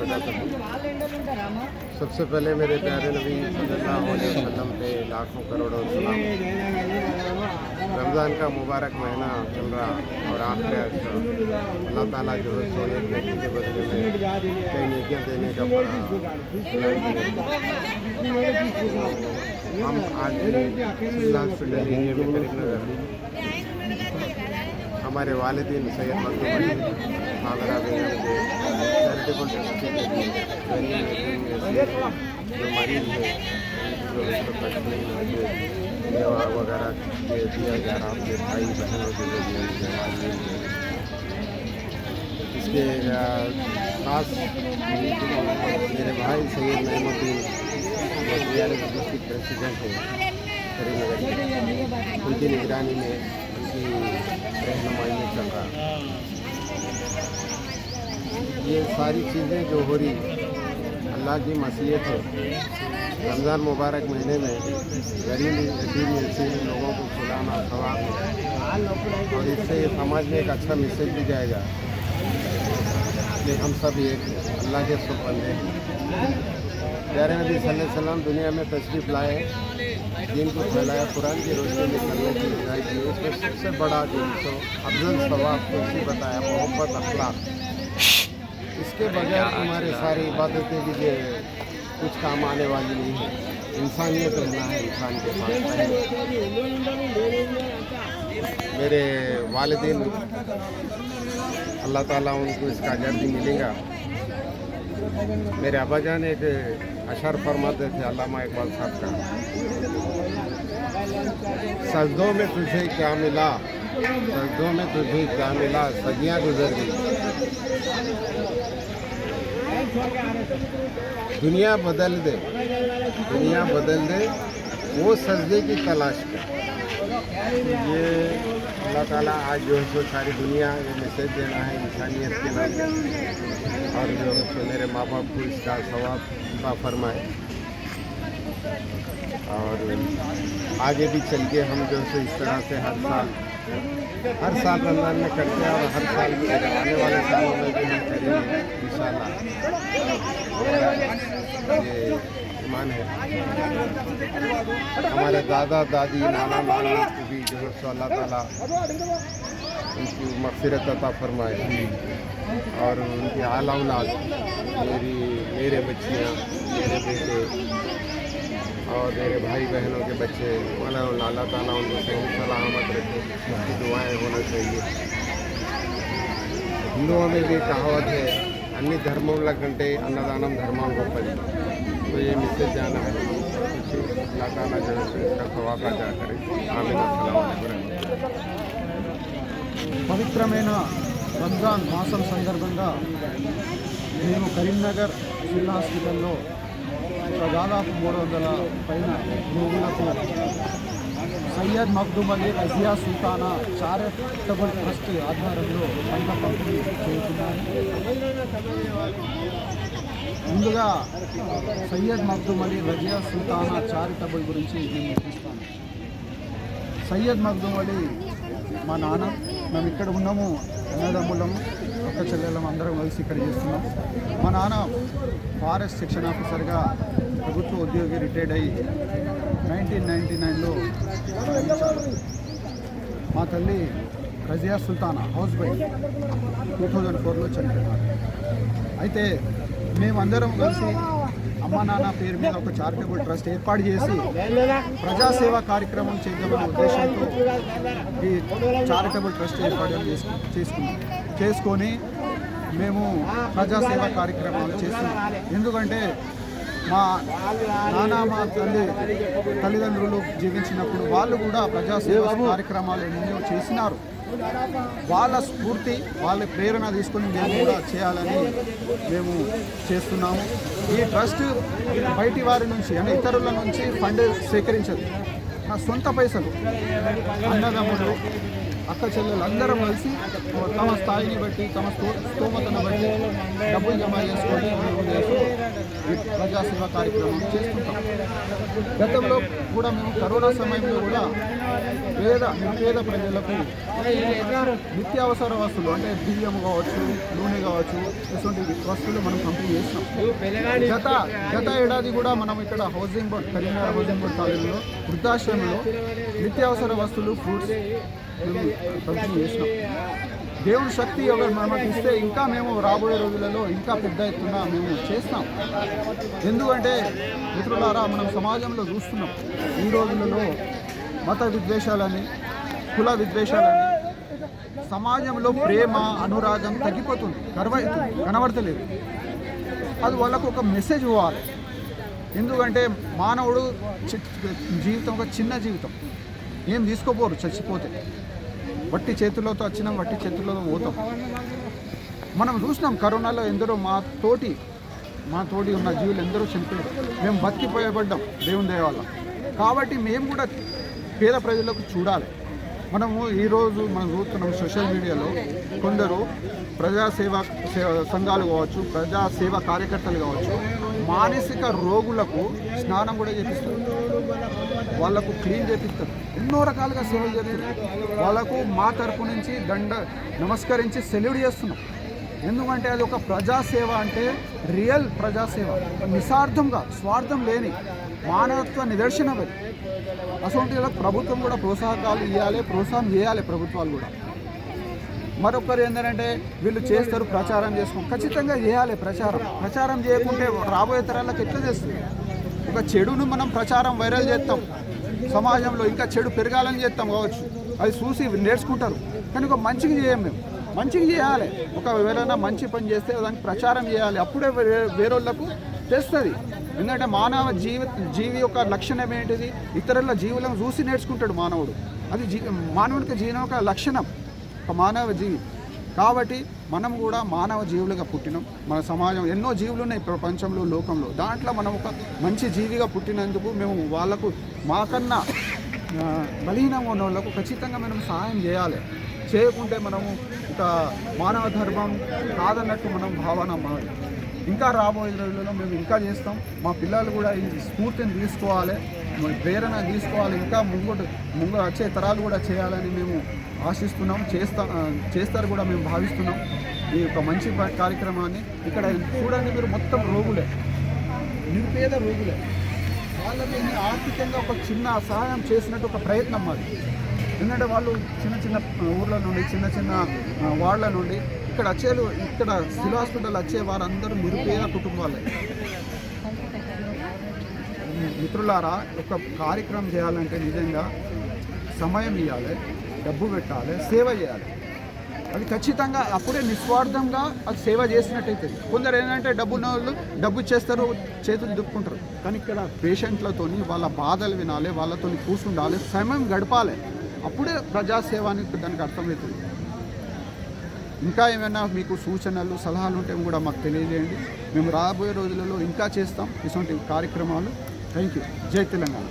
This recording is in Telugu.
अदा करूँ। सबसे पहले मेरे प्यारे नबी सल्लल्लाहु अलैहि वसल्लम पे लाखों करोड़ों सलाम। रमज़ान का मुबारक महीना चल रहा और आखिर अल्लाह ताला जो है सो एक नेकी के बदले में कई नेकियां देने का हम आज हॉस्पिटल एरिया में करीबनगर हमारे वालिदीन सैयद मखदूम अली खालरा बेगम के चैरिटेबल ट्रस्ट के जो मरीज है जो इसको तक नहीं होते दवा वगैरह दिया जा रहा अपने भाई बहनों के जरिए इसके खास मेरे भाई सैयद नईमुद्दीन डिस्ट्रिक्ट प्रेसिडेंट है करीमनगर के, उनकी निगरानी में उनकी रहनुमाई में चल रहा। ये सारी चीज़ें जो हो रही अल्लाह की मसीहत है। रमज़ान मुबारक महीने में गरीब यतीम मिस्कीन लोगों को खिलाना सवाब है और इससे समाज में एक अच्छा मैसेज भी जाएगा कि हम सब एक अल्लाह के सब बंदे हैं। प्यारे नबी सल्लल्लाहु अलैहि वसल्लम दुनिया में तशरीफ़ लाए, दीन को फैलाया, कुरान की रोशनी में चलने की हिदायत की। उसमें सबसे बड़ा जो अफजल सवाब तो उसी बताया मोहब्बत अखलाक। इसके बगैर हमारे सारी इबादतें भी जो कुछ काम आने वाली नहीं है। इंसानियत रहना है इंसान के पास। मेरे वालिदीन अल्लाह ताला उनको इसका अजर भी मिलेगा। मेरे अब्बा जान एक अशर फरमाते थे अल्लामा इकबाल साहब का, सजदों में तुझे क्या मिला, सजदों में तुझे क्या मिला, सदियाँ गुजर गई। दुनिया बदल दे, दुनिया बदल दे, वो सजदे की तलाश कर। ये अल्लाह ताला आज जो है सो सारी दुनिया ये मैसेज देना है इंसानियत के नाम पे और जो है सो मेरे माँ बाप को इसका सवाब का फरमाए और आगे भी चल के हम जो है इस तरह से हर साल रमज़ान में करते हैं और हर साल आने वाले सालों में भी हम करेंगे इंशाअल्लाह। ये ईमान है। हमारे दादा दादी नाना नाना को भी जो है सो अल्लाह ताला उनकी मग़फ़िरत अता फरमाए और उनकी आला औलाद मेरे बच्चियाँ, मेरे बेटे और मेरे भाई बहनों के बच्चे अल्लाह ताला उनको सही सलामत रखे। उसकी दुआएं होना चाहिए। हिंदुओं में भी कहावत है अन्य धर्मों कंटे अन्नदानम धर्मों को पड़े, तो ये मैसेज जाना है। अल्लाह ताला जो है इसका सवाब अदा करे। आमीन। अस्सलाम वालेकुम। పవిత్రమైన రంజాన్ మాసం సందర్భంగా మేము కరీంనగర్ జిల్లా హాస్పిటల్లో దాదాపు 300 పైన రోగులకు సయ్యద్ మఖ్దూమ్ అలీ రజియా సుల్తానా చారిటబుల్ ట్రస్ట్ ఆధ్వర్యంలో పండ్ల పంపిణీ చేస్తున్నారు. ముందుగా సయ్యద్ మఖ్దూమ్ అలీ రజియా సుల్తానా చారిటబుల్ గురించి నేను చూస్తాను. సయ్యద్ మఖ్దూమ్ అలీ మా నాన్న, మేము ఇక్కడ ఉన్నాము, అన్నదమ్ములము, ఒక్క చెల్లెళ్ళం అందరం కలిసి ఇక్కడ చేస్తున్నాం. మా నాన్న ఫారెస్ట్ సెక్షన్ ఆఫీసర్గా ప్రభుత్వ ఉద్యోగి రిటైర్డ్ అయ్యి 1999లో మరణించారు. మా తల్లి రజియా సుల్తానా హౌస్ వైఫ్ 2004లో చనిపోయినారు. అయితే మేమందరం కలిసి అమ్మ నాన్న పేరు మీద ఒక చారిటబుల్ ట్రస్ట్ ఏర్పాటు చేసి ప్రజాసేవా కార్యక్రమం చేద్దామనే ఉద్దేశంతో ఈ చారిటబుల్ ట్రస్ట్ ఏర్పాటు చేసుకొని మేము ప్రజాసేవా కార్యక్రమాలు చేస్తున్నాం. ఎందుకంటే మా నాన్న మా తల్లిదండ్రులు జీవించినప్పుడు వాళ్ళు కూడా ప్రజాసేవా కార్యక్రమాలు ఎన్నో చేసినారు. వాళ్ళ స్ఫూర్తి, వాళ్ళ ప్రేరణ తీసుకొని మేము కూడా చేయాలని మేము చేస్తున్నాము. ఈ ట్రస్ట్ బయటి వారి నుంచి అంటే ఇతరుల నుంచి ఫండ్ సేకరించదు. నా సొంత పైసలు అన్నదమ్ములు అక్క చెల్లెలు అందరం కలిసి తమ స్థాయిని బట్టి తమ స్తోమతను బట్టి డబ్బులు జమ చేసుకొని ఈ ప్రజాసేవ కార్యక్రమం చేస్తుంటాం. గతంలో కూడా మేము కరోనా సమయంలో కూడా నిరుపేద ప్రజలకు నిత్యావసర వస్తువులు అంటే బియ్యం కావచ్చు, నూనె కావచ్చు, ఇటువంటి వస్తువులు మనం పంపిణీ చేస్తున్నాం. గత ఏడాది కూడా మనం ఇక్కడ housing board Karimnagar housing board కాలేజీలో వృద్ధాశ్రమంలో నిత్యావసర వస్తువులు, ఫ్రూట్స్ పంపిణీ చేసినాం. దేవుని శక్తి ఒకరు మనకి ఇస్తే ఇంకా మేము రాబోయే రోజులలో ఇంకా పెద్ద ఎత్తున మేము చేస్తాం. ఎందుకంటే మిత్రులారా, మనం సమాజంలో చూస్తున్నాం ఈ రోజులలో మత విద్వేషాలని, కుల విద్వేషాలని, సమాజంలో ప్రేమ అనురాగం తగ్గిపోతుంది, కనబడతలేదు. అది వాళ్ళకు ఒక మెసేజ్ ఇవ్వాలి. ఎందుకంటే మానవుడు జీవితం ఒక చిన్న జీవితం, ఏం తీసుకోపోరు చచ్చిపోతే. వట్టి చేతులతో వచ్చినాం, వట్టి చేతులతో పోతాం. మనం చూసినాం కరోనాలో ఎందరో మా తోటి ఉన్న జీవులు ఎందరో చనిపోయారు. మేము బతికిపోయబడ్డాం దేవుని దయ వల్ల. కాబట్టి మేము కూడా పేద ప్రజలకు చూడాలి. మనము ఈరోజు మనం చూస్తున్నాం సోషల్ మీడియాలో కొందరు ప్రజాసేవ సంఘాలు కావచ్చు, ప్రజాసేవ కార్యకర్తలు కావచ్చు, మానసిక రోగులకు స్నానం కూడా చేపిస్తారు, వాళ్ళకు క్లీన్ చేపిస్తారు, ఎన్నో రకాలుగా సేవలు చేస్తారు. వాళ్ళకు మా తరపు నుంచి నమస్కరించి సెల్యూట్ చేస్తున్నాం. ఎందుకంటే అది ఒక ప్రజాసేవ, అంటే రియల్ ప్రజాసేవ, నిస్వార్థంగా స్వార్థం లేని మానవత్వ నిదర్శనం. అసలు ప్రభుత్వం కూడా ప్రోత్సాహం చేయాలి ప్రభుత్వాలు కూడా. మరొకరు ఏంటంటే వీళ్ళు చేస్తారు, ప్రచారం చేసుకోం, ఖచ్చితంగా చేయాలి. ప్రచారం చేయకుంటే రాబోయే తరాలకు ఎట్లా చేస్తుంది? ఒక చెడును మనం ప్రచారం వైరల్ చేస్తాం, సమాజంలో ఇంకా చెడు పెరగాలని చేస్తాం కావచ్చు, అది చూసి నేర్చుకుంటారు. కానీ ఒక మంచిగా చేయం. మేము మంచిగా చేయాలి. ఒకవేళ మంచి పని చేస్తే దానికి ప్రచారం చేయాలి, అప్పుడే వేరేళ్ళకు తెస్తుంది. ఎందుకంటే మానవ జీవి యొక్క లక్షణం ఏంటిది? ఇతరుల జీవులను చూసి నేర్చుకుంటాడు మానవుడు. అది మానవునికి జీవనం ఒక లక్షణం, ఒక మానవ జీవి. కాబట్టి మనం కూడా మానవ జీవులుగా పుట్టినాం. మన సమాజం ఎన్నో జీవులు ఉన్నాయి ప్రపంచంలో, లోకంలో. దాంట్లో మనం ఒక మంచి జీవిగా పుట్టినందుకు మేము వాళ్ళకు మాకన్నా బలహీనంగా ఉన్న వాళ్ళకు ఖచ్చితంగా మనం సహాయం చేయాలి. చేయకుంటే మనము ఒక మానవ ధర్మం కాదన్నట్టు మనం భావన మాది. ఇంకా రాబోయే రోజుల్లో మేము ఇంకా చేస్తాం. మా పిల్లలు కూడా ఈ స్ఫూర్తిని తీసుకోవాలి, ప్రేరణ తీసుకోవాలి. ఇంకా ముందు వచ్చే తరాలు కూడా చేయాలని మేము ఆశిస్తున్నాం, చేస్తారు కూడా మేము భావిస్తున్నాం. ఈ యొక్క మంచి కార్యక్రమాన్ని ఇక్కడ చూడండి మీరు, మొత్తం రోగులే, నిరుపేద రోగులే. వాళ్ళకి ఆర్థికంగా ఒక చిన్న సహాయం చేసినట్టు ఒక ప్రయత్నం మాది. ఎందుకంటే వాళ్ళు చిన్న ఊర్ల నుండి, చిన్న వార్డుల నుండి ఇక్కడ సివిల్ హాస్పిటల్ వచ్చే వారందరూ నిరుపేద కుటుంబాలే. మిత్రులారా, ఒక కార్యక్రమం చేయాలంటే నిజంగా సమయం ఇవ్వాలి, డబ్బు పెట్టాలి, సేవ చేయాలి. అది ఖచ్చితంగా అప్పుడే నిస్వార్థంగా అది సేవ చేసినట్టయితే. కొందరు ఏంటంటే డబ్బు ఇచ్చేస్తారు, చేతులు దుప్పుకుంటారు. కానీ ఇక్కడ పేషెంట్లతోని వాళ్ళ బాధలు వినాలి, వాళ్ళతో కూర్చుండాలి, సమయం గడపాలి. అప్పుడే ప్రజాసేవానికి దానికి అర్థమవుతుంది. ఇంకా ఏమైనా మీకు సూచనలు, సలహాలు ఉంటే కూడా మాకు తెలియజేయండి. మేము రాబోయే రోజులలో ఇంకా చేస్తాం ఇటువంటి కార్యక్రమాలు. Thank you. జై తెలంగాణ.